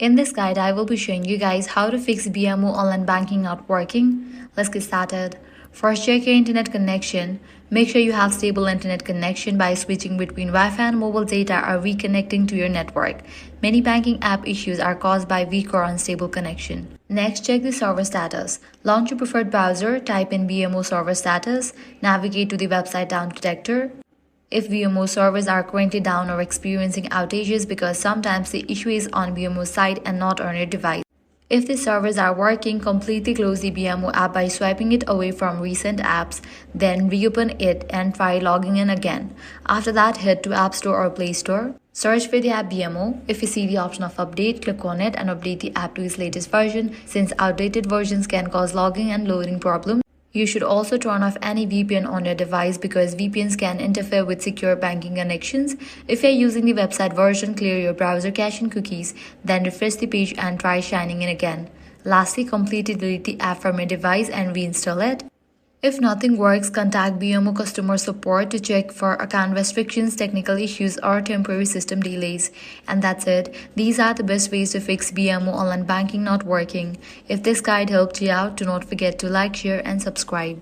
In this guide, I will be showing you guys how to fix BMO online banking not working. Let's get started. First, check your internet connection. Make sure you have stable internet connection by switching between Wi-Fi and mobile data or reconnecting to your network. Many banking app issues are caused by weak or unstable connection. Next, check the server status. Launch your preferred browser, type in BMO server status, navigate to the website down detector. If BMO servers are currently down or experiencing outages, because sometimes the issue is on BMO side and not on your device. If the servers are working, completely close the BMO app by swiping it away from recent apps, then reopen it and try logging in again. After that, head to App Store or Play Store. Search for the app BMO. If you see the option of update, click on it and update the app to its latest version, since outdated versions can cause logging and loading problems. You should also turn off any VPN on your device because VPNs can interfere with secure banking connections. If you're using the website version, clear your browser cache and cookies, then refresh the page and try signing in again. Lastly, completely delete the app from your device and reinstall it. If nothing works, contact BMO customer support to check for account restrictions, technical issues, or temporary system delays. And that's it. These are the best ways to fix BMO online banking not working. If this guide helped you out, do not forget to like, share, and subscribe.